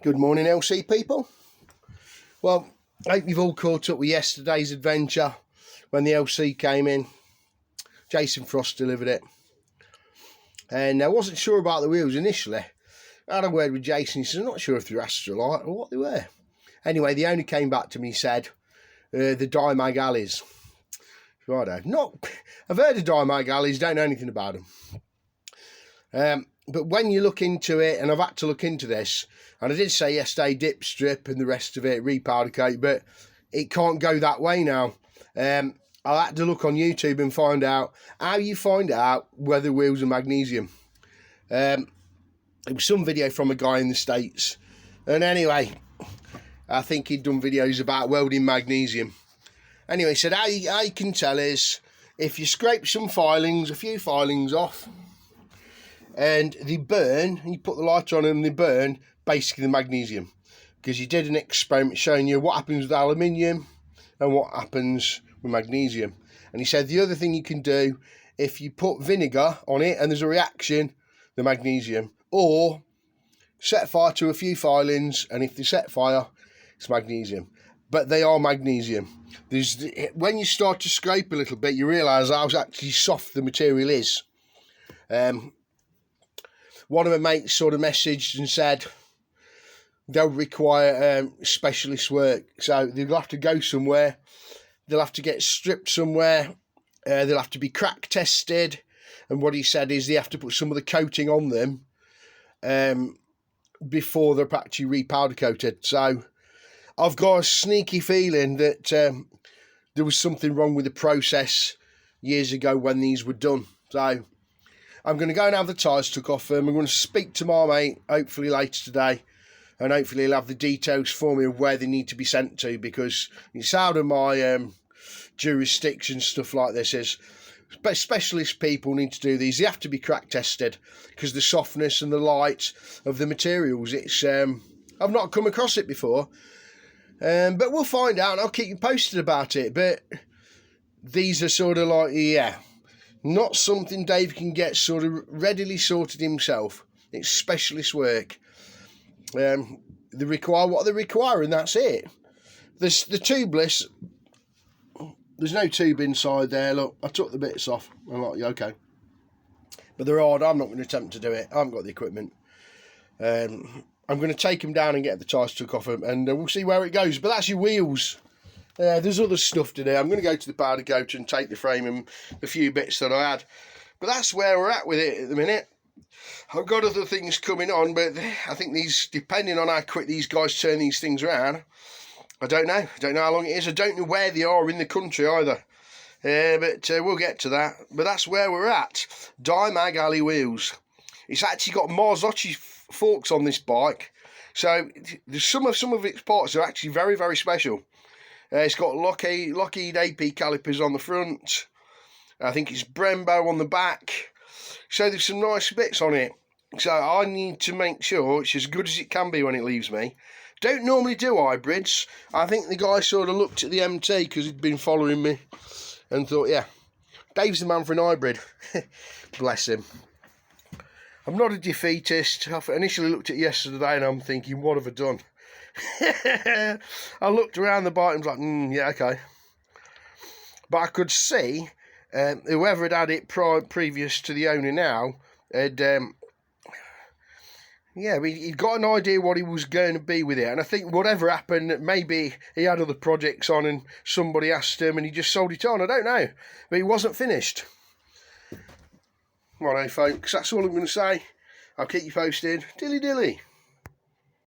Good morning, LC people. Well, I hope you've all caught up with yesterday's adventure when the LC came in. Jason Frost delivered it. And I wasn't sure about the wheels initially. I had a word with Jason. He said, I'm not sure if they're Astrolite or what they were. Anyway, the owner came back to me and said, the Dimag Alleys. Righto. I've heard of Dimag Alleys, don't know anything about them. But when you look into it, and I've had to look into this, and I did say yesterday dip strip and the rest of it, repowder coat, but it can't go that way now. I had to look on YouTube and find out how you find out whether wheels are magnesium. It was some video from a guy in the States. And anyway, I think he'd done videos about welding magnesium. Anyway, he said how you can tell is if you scrape some filings, a few filings off, and they burn, and you put the lighter on and they burn, basically the magnesium. Because you did an experiment showing you what happens with aluminium and what happens with magnesium. And he said the other thing you can do, if you put vinegar on it and there's a reaction, the magnesium. Or set fire to a few filings, and if they set fire, it's magnesium. But they are magnesium. When you start to scrape a little bit, you realise how actually soft the material is. One of my mates sort of messaged and said they'll require specialist work. So they'll have to go somewhere. They'll have to get stripped somewhere. They'll have to be crack tested. And what he said is they have to put some of the coating on them before they're actually repowder coated. So I've got a sneaky feeling that there was something wrong with the process years ago when these were done. So I'm going to go and have the tyres took off them. I'm going to speak to my mate, hopefully later today, and hopefully he'll have the details for me of where they need to be sent to, because it's out of my jurisdiction, stuff like this is. Specialist people need to do these. They have to be crack tested because the softness and the light of the materials. It's I've not come across it before, but we'll find out and I'll keep you posted about it. But these are sort of like, yeah, not something Dave can get sort of readily sorted himself. It's specialist work. They require what they require, and that's it. The tubeless, there's no tube inside there. Look, I took the bits off. I'm like, yeah, okay. But they're hard. I'm not going to attempt to do it. I haven't got the equipment. I'm going to take them down and get the tyres took off them, and we'll see where it goes. But that's your wheels. There's other stuff to do. I'm going to go to the powder coat and take the frame and the few bits that I had. But that's where we're at with it at the minute. I've got other things coming on, but I think these, depending on how quick these guys turn these things around, I don't know. I don't know how long it is. I don't know where they are in the country either. But we'll get to that. But that's where we're at. Dimag Alley wheels. It's actually got Marzocchi forks on this bike. So some of its parts are actually very, very special. It's got Lockheed AP calipers on the front. I think it's Brembo on the back. So there's some nice bits on it. So I need to make sure it's as good as it can be when it leaves me. Don't normally do hybrids. I think the guy sort of looked at the MT because he'd been following me and thought, yeah, Dave's the man for an hybrid. Bless him. I'm not a defeatist. I initially looked at it yesterday and I'm thinking, what have I done? I looked around the bike and was like, yeah, okay. But I could see whoever had it previous to the owner now had, he'd got an idea what he was going to be with it. And I think whatever happened, maybe he had other projects on and somebody asked him and he just sold it on. I don't know. But he wasn't finished. Righto, folks, that's all I'm going to say. I'll keep you posted. Dilly dilly.